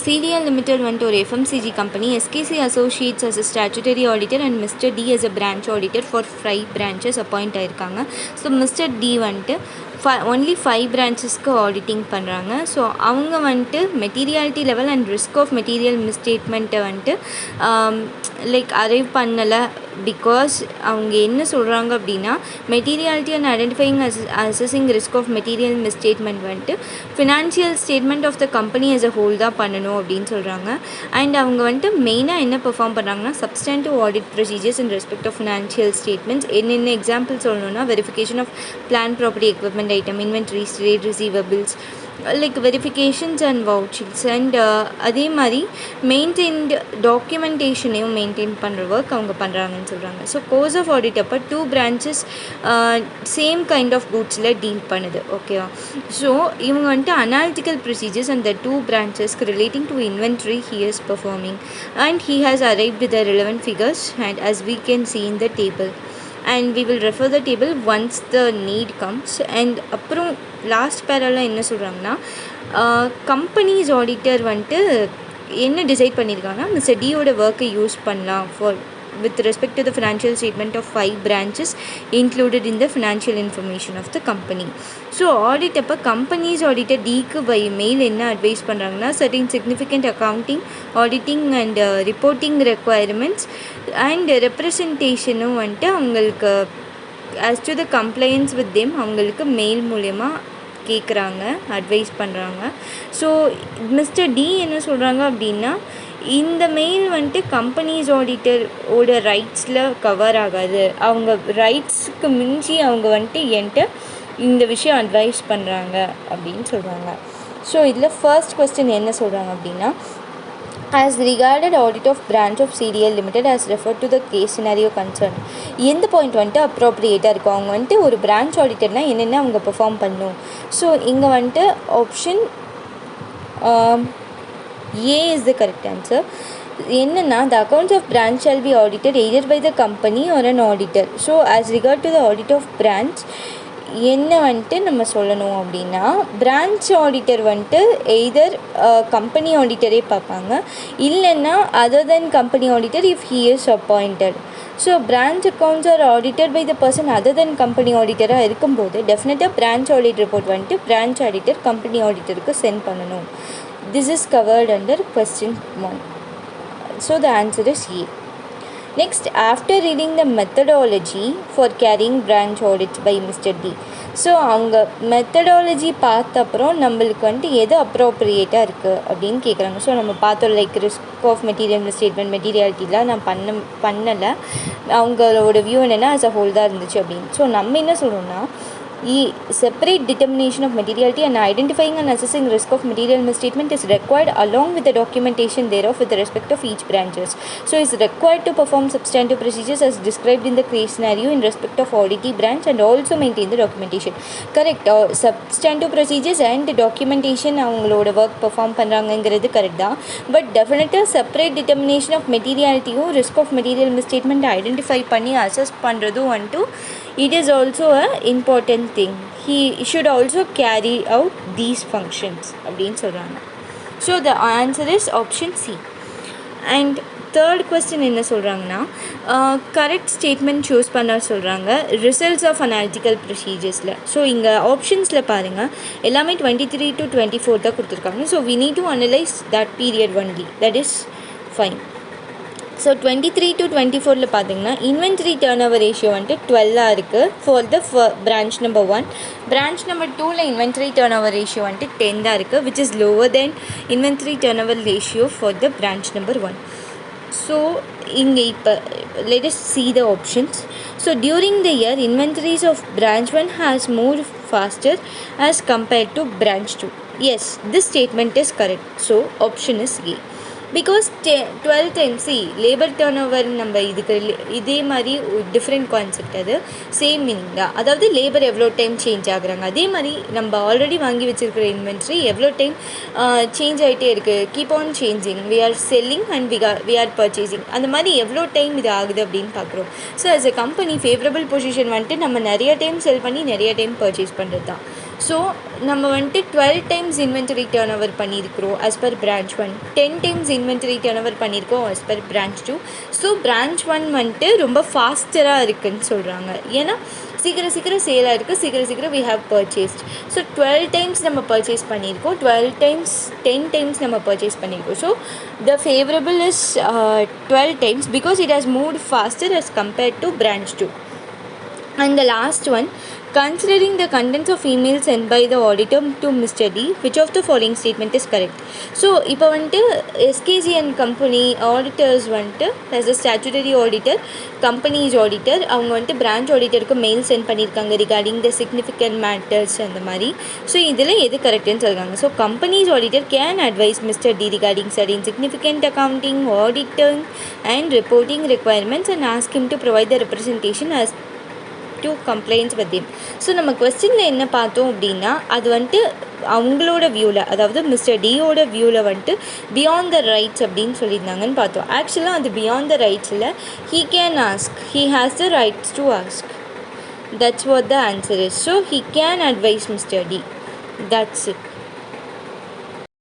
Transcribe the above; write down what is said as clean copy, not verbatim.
CDL Limited went to a FMCG company. SKC Associates as a statutory auditor and Mr. D as a branch auditor for 5 branches appoint ஆயிருக்காங்க. So mister D வந்துட்டு only 5 branchesக்கு auditing பண்ணுறாங்க. So அவங்க வந்துட்டு materiality level and risk of material மிஸ்டேட்மெண்ட்டை வந்துட்டு like arrive பண்ணலை. Because அவங்க என்ன சொல்கிறாங்க அப்படின்னா materiality and identifying assessing risk of material misstatement வந்துட்டு financial statement of the company as a whole தான் பண்ணணும் அப்படின்னு சொல்கிறாங்க. அண்ட் அவங்க வந்துட்டு மெயினாக என்ன பெர்ஃபார்ம் பண்ணுறாங்கன்னா substantive audit procedures in respect of financial statements. என்னென்ன எக்ஸாம்பிள் சொல்லணும்னா verification of plant property equipment item, inventories, trade receivables, like verifications and vouchers. And அதே மாதிரி மெயின்டைன்டு டாக்குமெண்டேஷனையும் மெயின்டைன் பண்ணுற ஒர்க் அவங்க பண்ணுறாங்கன்னு சொல்கிறாங்க. ஸோ கோர்ஸ் ஆஃப் ஆடிட் அப்போ 2 branches சேம் கைண்ட் ஆஃப் கூட்ஸில் டீல் பண்ணுது. ஓகேவா? ஸோ இவங்க வந்துட்டு அனாலிட்டிக்கல் ப்ரொசீஜர்ஸ் அந்த 2 branchesக்கு relating to inventory he is performing and he has arrived with the relevant figures and as we can see in the table. And we will refer the table once the need comes. And அப்புறம் last பேரால என்ன சொல்கிறாங்கன்னா companies auditor வந்துட்டு என்ன decide பண்ணியிருக்காங்கன்னா mister டியோட ஒர்க்கை use பண்ணலாம் for with respect to the financial statement of 5 branches included in the financial information of the company. So audit அப்போ companies auditor Dக்கு by mail என்ன advice பண்ணுறாங்கன்னா certain significant accounting, auditing and reporting requirements and representationும் வந்துட்டு அவங்களுக்கு as to the compliance with them அவங்களுக்கு mail மூலயமா கேட்குறாங்க, advice பண்ணுறாங்க. So mister D என்ன சொல்கிறாங்க அப்படின்னா இந்த மெயில் வந்துட்டு கம்பெனிஸ் ஆடிட்டரோட ரைட்ஸில் கவர் ஆகாது, அவங்க ரைட்ஸுக்கு மிஞ்சி அவங்க வந்துட்டு என்கிட்ட இந்த விஷயம் அட்வைஸ் பண்ணுறாங்க அப்படின்னு சொல்கிறாங்க. ஸோ இதில் ஃபர்ஸ்ட் கொஸ்டின் என்ன சொல்கிறாங்க அப்படின்னா as regarded audit of branch of CDL Limited as referred to the case scenario concerned. எந்த பாயிண்ட் வந்துட்டு அப்ரோப்ரியேட்டாக இருக்கும், அவங்க வந்துட்டு ஒரு பிரான்ச் ஆடிட்டர்னால் என்னென்ன அவங்க பெர்ஃபார்ம் பண்ணணும். ஸோ இங்கே வந்துட்டு option A is the correct answer. என்னென்னா the accounts of branch shall be audited either by the company or an auditor. So as regard to the audit of branch என்ன வந்துட்டு நம்ம சொல்லணும் அப்படின்னா பிரான்ச் ஆடிட்டர் வந்துட்டு either company ஆடிட்டரே பார்ப்பாங்க, இல்லைன்னா other than company auditor if he is appointed. So branch accounts are audited by the person other than company ஆடிட்டராக இருக்கும்போது டெஃபினட்டாக பிரான்ச் ஆடிட் ரிப்போர்ட் வந்துட்டு பிரான்ச் ஆடிட்டர் கம்பெனி ஆடிட்டருக்கு சென்ட் பண்ணணும். This is covered under question 1. So the answer is A. Next, after reading the methodology for carrying branch audits by Mr. D. So அவங்க methodology பார்த்த அப்புறம் நம்மளுக்கு வந்துட்டு எது அப்ரோப்ரியேட்டாக இருக்குது அப்படின்னு கேட்குறாங்க. ஸோ நம்ம பார்த்தோம் like risk of material statement மெட்டீரியாலிட்டிலாம் நான் பண்ணலை, அவங்களோட வியூ என்னென்னா as a whole தான் இருந்துச்சு அப்படின்னு. ஸோ நம்ம என்ன சொல்கிறோம்னா separate determination of materiality and identifying and assessing risk of material misstatement is required along with the documentation thereof with respect of each branches. So is required to perform substantive procedures as described in the case scenario in respect of auditee branch and also maintain the documentation. Correct. Substantive procedures and documentation அவங்களோட work perform பண்ணுறாங்கங்கிறது correct தான். But டெஃபினட்டாக separate determination of மெட்டீரியாலிட்டியும் risk of material misstatement identify பண்ணி assess பண்ணுறதும் வந்துட்டு it is also a important thing. He should also carry out these functions அப்படின்னு சொல்கிறாங்க. So the answer is option C. And third question என்ன சொல்கிறாங்கன்னா correct statement choose பண்ண சொல்கிறாங்க results of analytical ப்ரொசீஜர்ஸில். So இங்கே ஆப்ஷன்ஸில் பாருங்கள் எல்லாமே 23 to 24 தான் கொடுத்துருக்காங்க. So we need to analyze that period only. That is fine. So 23 to 24 பார்த்தீங்கன்னா இன்வென்ட்ரி டர்ன் ஓவர் ரேஷியோ வந்துட்டு 12 இருக்குது for the branch number 1. Branch number 2ல் இன்வென்ட்ரி டர்ன் ஓவர் ரேஷியோ வந்துட்டு 10 தான் இருக்குது, which is lower then inventory turn over ratio for the branch number 1. So இங்கே இப்போ let us see the options. So during the year inventories of branch 1 has moved faster as compared to branch 2. Yes, this statement is correct. So option is A. Because 12 times labour turn over நம்ம இதுக்கு இதே மாதிரி different concept, அது same meaning தான். அதாவது labour எவ்வளோ time change ஆகுறாங்க, அதே மாதிரி நம்ம ஆல்ரெடி வாங்கி வச்சுருக்கிற இன்வென்ட்ரி எவ்வளோ டைம் சேஞ்ச் ஆகிட்டே இருக்குது, keep on changing, we are selling and we are purchasing, அந்த மாதிரி எவ்வளோ டைம் இது ஆகுது அப்படின்னு பார்க்குறோம். So as a company favourable position வந்துட்டு நம்ம நிறைய டைம் செல் பண்ணி நிறைய டைம் பர்ச்சேஸ் பண்ணுறது தான். ஸோ நம்ம வந்துட்டு 12 டைம்ஸ் இன்வென்டரி டர்ன் ஓவர் பண்ணியிருக்கிறோம் as per branch 1, 10 times inventory turn over பண்ணியிருக்கோம் as per branch 2. So branch 1 வந்துட்டு ரொம்ப ஃபாஸ்டராக இருக்குதுன்னு சொல்கிறாங்க. ஏன்னா சீக்கிரம் சேலாக இருக்குது, சீக்கிரம் we have purchased. So 12 times நம்ம பர்ச்சேஸ் பண்ணியிருக்கோம், 12 டைம்ஸ் 10 டைம்ஸ் நம்ம பர்ச்சேஸ் பண்ணியிருக்கோம். So the favorable is 12 times because it has moved faster as compared to branch 2. And the last one, considering the contents of email sent by the auditor to Mr. D, which of the following statement is correct? So இப்போ வந்துட்டு SKG and company auditors வந்துட்டு as a statutory auditor, company's auditor, அவங்க வந்துட்டு branch ஆடிட்டருக்கு mail sent பண்ணியிருக்காங்க regarding the significant matters அந்த மாதிரி. So இதில் எது கரெக்டுன்னு சொல்கிறாங்க. So companies auditor can advise Mr D regarding certain significant accounting, auditing and reporting requirements and ask him to provide the representation as to complaints with him. So நம்ம கொஸ்டினில் என்ன பார்த்தோம் அப்படின்னா, அது வந்துட்டு அவங்களோட வியூவில், அதாவது மிஸ்டர் டியோட வியூவில் வந்துட்டு பியாண்ட் த ரைட்ஸ் அப்படின்னு சொல்லியிருந்தாங்கன்னு பார்த்தோம். ஆக்சுவலாக அது பியாண்ட் த ரைட்ஸில் he can ask, he has the rights to ask. That's what the answer is. So he can advise Mr. D. That's it.